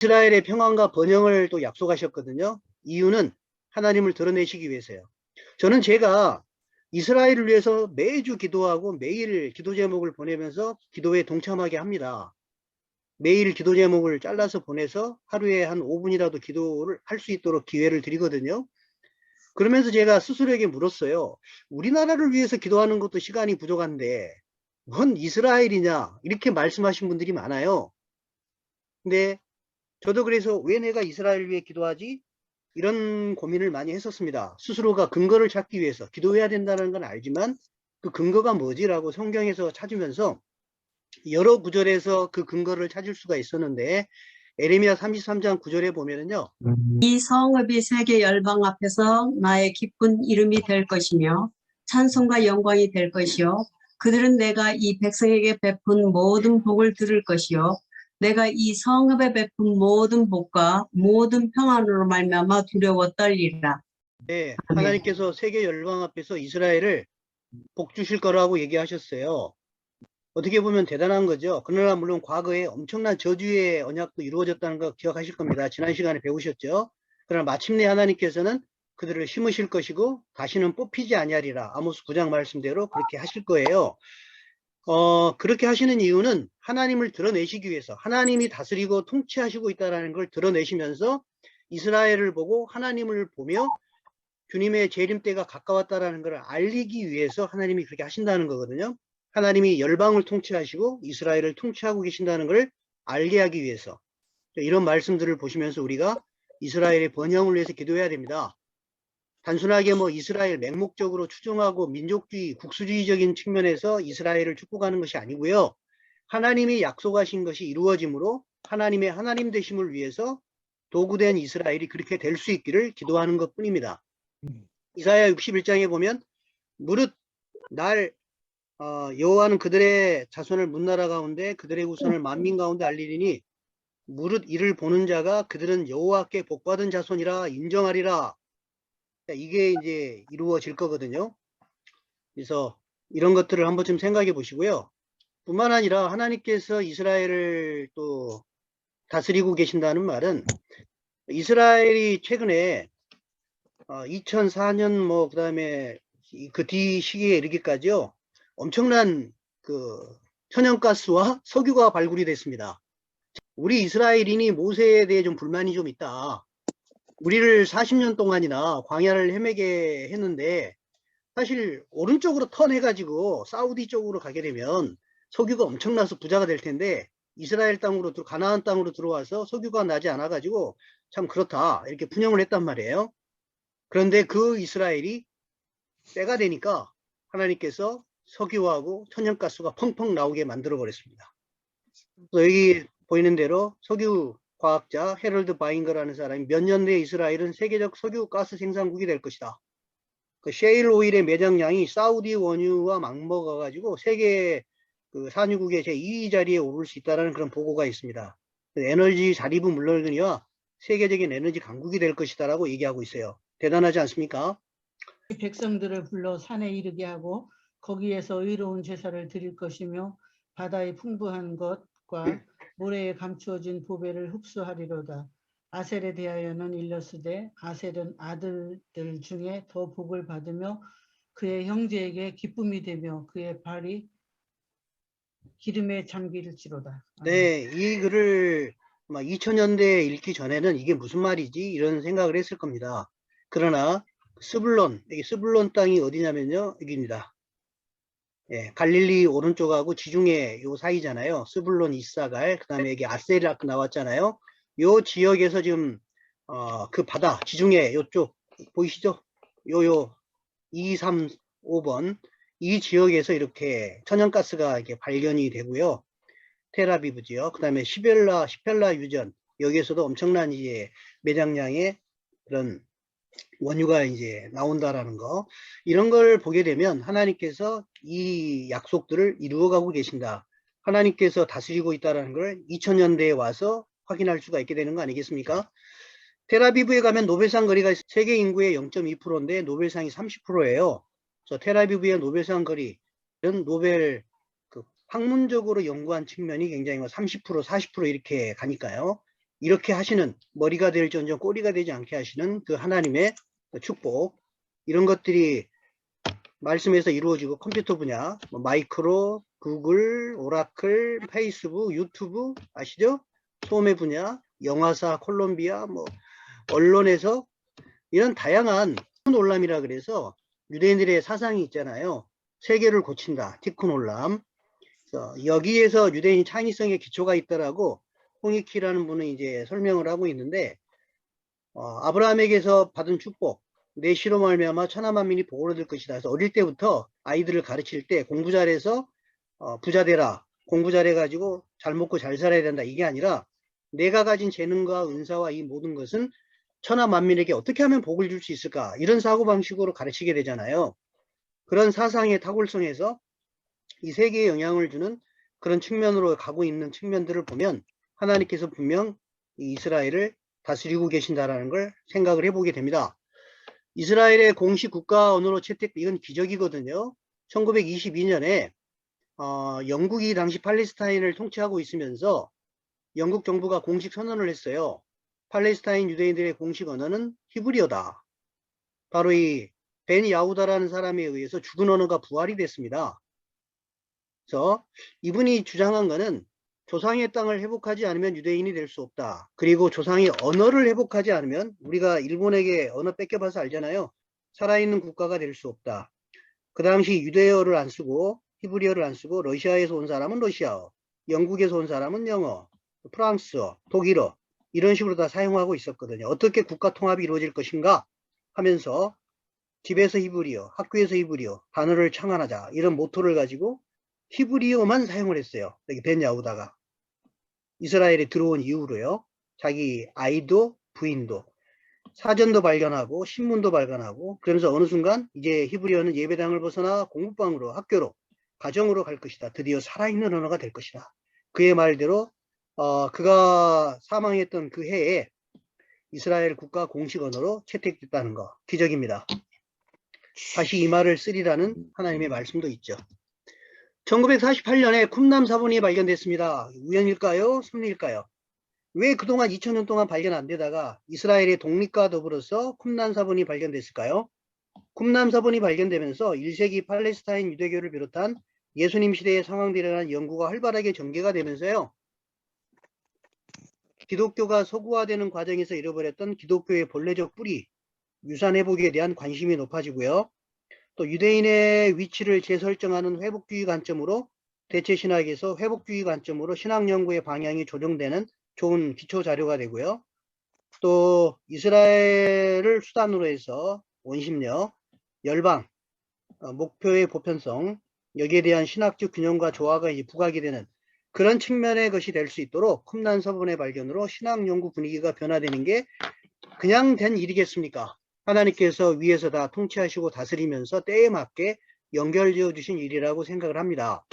이스라엘의 평안과 번영을 또 약속하셨거든요. 이유는 하나님을 드러내시기 위해서요. 저는 제가 이스라엘을 위해서 매주 기도하고 매일 기도 제목을 보내면서 기도에 동참하게 합니다. 매일 기도 제목을 잘라서 보내서 하루에 한 5분이라도 기도를 할 수 있도록 기회를 드리거든요. 그러면서 제가 스스로에게 물었어요. 우리나라를 위해서 기도하는 것도 시간이 부족한데 뭔 이스라엘이냐 이렇게 말씀하신 분들이 많아요. 근데 저도 그래서 왜 내가 이스라엘을 위해 기도하지? 이런 고민을 많이 했었습니다. 스스로가 근거를 찾기 위해서 기도해야 된다는 건 알지만 그 근거가 뭐지라고 성경에서 찾으면서 여러 구절에서 그 근거를 찾을 수가 있었는데 에레미야 33장 9절에 보면은요. 이 성읍이 세계 열방 앞에서 나의 기쁜 이름이 될 것이며 찬송과 영광이 될 것이요 그들은 내가 이 백성에게 베푼 모든 복을 들을 것이요 내가 이 성읍에 베푼 모든 복과 모든 평안으로 말미암아 두려워 떨리리라. 네, 아멘. 하나님께서 세계 열방 앞에서 이스라엘을 복 주실 거라고 얘기하셨어요. 어떻게 보면 대단한 거죠. 그러나 물론 과거에 엄청난 저주의 언약도 이루어졌다는 거 기억하실 겁니다. 지난 시간에 배우셨죠. 그러나 마침내 하나님께서는 그들을 심으실 것이고 다시는 뽑히지 아니하리라. 아모스 9장 말씀대로 그렇게 하실 거예요. 그렇게 하시는 이유는 하나님을 드러내시기 위해서 하나님이 다스리고 통치하시고 있다는 걸 드러내시면서 이스라엘을 보고 하나님을 보며 주님의 재림 때가 가까웠다는 걸 알리기 위해서 하나님이 그렇게 하신다는 거거든요. 하나님이 열방을 통치하시고 이스라엘을 통치하고 계신다는 걸 알게 하기 위해서 이런 말씀들을 보시면서 우리가 이스라엘의 번영을 위해서 기도해야 됩니다. 단순하게 뭐 이스라엘 맹목적으로 추종하고 민족주의, 국수주의적인 측면에서 이스라엘을 축복하는 것이 아니고요. 하나님이 약속하신 것이 이루어짐으로 하나님의 하나님 되심을 위해서 도구된 이스라엘이 그렇게 될 수 있기를 기도하는 것 뿐입니다. 이사야 61장에 보면 무릇 날 여호와는 그들의 자손을 문나라 가운데 그들의 후손을 만민 가운데 알리리니 무릇 이를 보는 자가 그들은 여호와께 복받은 자손이라 인정하리라. 이게 이제 이루어질 거거든요. 그래서 이런 것들을 한번 좀 생각해 보시고요. 뿐만 아니라 하나님께서 이스라엘을 또 다스리고 계신다는 말은 이스라엘이 최근에 2004년 뭐 그다음에 그 뒤 시기에 이르기까지요. 엄청난 그 천연가스와 석유가 발굴이 됐습니다. 우리 이스라엘인이 모세에 대해 좀 불만이 좀 있다. 우리를 40년 동안이나 광야를 헤매게 했는데 사실 오른쪽으로 턴해가지고 사우디 쪽으로 가게 되면 석유가 엄청나서 부자가 될 텐데 이스라엘 땅으로 가나안 땅으로 들어와서 석유가 나지 않아가지고 참 그렇다 이렇게 분영을 했단 말이에요. 그런데 그 이스라엘이 때가 되니까 하나님께서 석유하고 천연가스가 펑펑 나오게 만들어 버렸습니다. 여기 보이는 대로 석유 과학자 헤럴드 바잉거라는 사람이 몇 년 내에 이스라엘은 세계적 석유 가스 생산국이 될 것이다. 그 셰일 오일의 매장량이 사우디 원유와 맞먹어 가지고 세계 그 산유국의 제2위 자리에 오를 수 있다는 그런 보고가 있습니다. 에너지 자립은 물론이거니와 세계적인 에너지 강국이 될 것이다라고 얘기하고 있어요. 대단하지 않습니까? 백성들을 불러 산에 이르게 하고 거기에서 의로운 제사를 드릴 것이며 바다의 풍부한 것과 모래에 감추어진 보배를 흡수하리로다. 아셀에 대하여는 일러스되 아셀은 아들들 중에 더 복을 받으며 그의 형제에게 기쁨이 되며 그의 발이 기름에 잠길지로다. 네, 이 글을 2000년대에 읽기 전에는 이게 무슨 말이지? 이런 생각을 했을 겁니다. 그러나 스불론, 여기 스불론 땅이 어디냐면요. 여기입니다. 예, 갈릴리 오른쪽하고 지중해 요 사이잖아요. 스불론, 이사갈, 그 다음에 여기 아셀이라고 나왔잖아요. 요 지역에서 지금 그 바다, 지중해 요쪽 보이시죠? 요 2, 3, 5번 이 지역에서 이렇게 천연가스가 이렇게 발견이 되고요. 테라비브지요. 그 다음에 시벨라 유전 여기에서도 엄청난 이제 매장량의 그런 원유가 이제 나온다라는 거 이런 걸 보게 되면 하나님께서 이 약속들을 이루어가고 계신다. 하나님께서 다스리고 있다라는 걸 2000년대에 와서 확인할 수가 있게 되는 거 아니겠습니까? 테라비브에 가면 노벨상 거리가 세계 인구의 0.2%인데 노벨상이 30%예요. 그래서 테라비브의 노벨상 거리는 노벨 그 학문적으로 연구한 측면이 굉장히 30%, 40% 이렇게 가니까요. 이렇게 하시는, 머리가 될지언정 꼬리가 되지 않게 하시는 그 하나님의 축복, 이런 것들이 말씀에서 이루어지고, 컴퓨터 분야, 뭐 마이크로, 구글, 오라클, 페이스북, 유튜브 아시죠? 소매 분야, 영화사, 콜롬비아, 뭐 언론에서 이런 다양한 티쿤 올람이라 그래서 유대인들의 사상이 있잖아요. 세계를 고친다, 티쿤 올람. 여기에서 유대인 창의성의 기초가 있다라고 홍익희라는 분은 이제 설명을 하고 있는데, 아브라함에게서 받은 축복, 내 씨로 말미암아 천하 만민이 복으로 될 것이다. 그래서 어릴 때부터 아이들을 가르칠 때 공부 잘해서 부자 되라, 공부 잘해가지고 잘 먹고 잘 살아야 된다, 이게 아니라 내가 가진 재능과 은사와 이 모든 것은 천하 만민에게 어떻게 하면 복을 줄 수 있을까, 이런 사고방식으로 가르치게 되잖아요. 그런 사상의 탁월성에서 이 세계에 영향을 주는 그런 측면으로 가고 있는 측면들을 보면 하나님께서 분명 이 이스라엘을 다스리고 계신다라는 걸 생각을 해보게 됩니다. 이스라엘의 공식 국가 언어로 채택, 이건 기적이거든요. 1922년에 영국이 당시 팔레스타인을 통치하고 있으면서 영국 정부가 공식 선언을 했어요. 팔레스타인 유대인들의 공식 언어는 히브리어다. 바로 이 벤 야후다라는 사람에 의해서 죽은 언어가 부활이 됐습니다. 그래서 이분이 주장한 것은 조상의 땅을 회복하지 않으면 유대인이 될 수 없다. 그리고 조상의 언어를 회복하지 않으면, 우리가 일본에게 언어 뺏겨봐서 알잖아요. 살아있는 국가가 될 수 없다. 그 당시 유대어를 안 쓰고 히브리어를 안 쓰고 러시아에서 온 사람은 러시아어, 영국에서 온 사람은 영어, 프랑스어, 독일어, 이런 식으로 다 사용하고 있었거든요. 어떻게 국가 통합이 이루어질 것인가 하면서 집에서 히브리어, 학교에서 히브리어, 단어를 창안하자, 이런 모토를 가지고 히브리어만 사용을 했어요. 여기 벤 야후다가 이스라엘에 들어온 이후로요. 자기 아이도 부인도 사전도 발견하고 신문도 발견하고, 그러면서 어느 순간 이제 히브리어는 예배당을 벗어나 공부방으로, 학교로, 가정으로 갈 것이다. 드디어 살아있는 언어가 될 것이다. 그의 말대로 그가 사망했던 그 해에 이스라엘 국가 공식 언어로 채택됐다는 거, 기적입니다. 다시 이 말을 쓰리라는 하나님의 말씀도 있죠. 1948년에 쿰남 사본이 발견됐습니다. 우연일까요? 섭리일까요? 왜 그동안 2000년 동안 발견 안 되다가 이스라엘의 독립과 더불어서 쿰남 사본이 발견됐을까요? 쿰남 사본이 발견되면서 1세기 팔레스타인 유대교를 비롯한 예수님 시대의 상황들에 대한 연구가 활발하게 전개가 되면서요. 기독교가 서구화되는 과정에서 잃어버렸던 기독교의 본래적 뿌리, 유산 회복에 대한 관심이 높아지고요. 또 유대인의 위치를 재설정하는 회복주의 관점으로, 대체 신학에서 회복주의 관점으로 신학 연구의 방향이 조정되는 좋은 기초 자료가 되고요. 또 이스라엘을 수단으로 해서 원심력, 열방, 목표의 보편성, 여기에 대한 신학적 균형과 조화가 이제 부각이 되는 그런 측면의 것이 될 수 있도록 쿰난 서본의 발견으로 신학 연구 분위기가 변화되는 게 그냥 된 일이겠습니까? 하나님께서 위에서 다 통치하시고 다스리면서 때에 맞게 연결지어 주신 일이라고 생각을 합니다.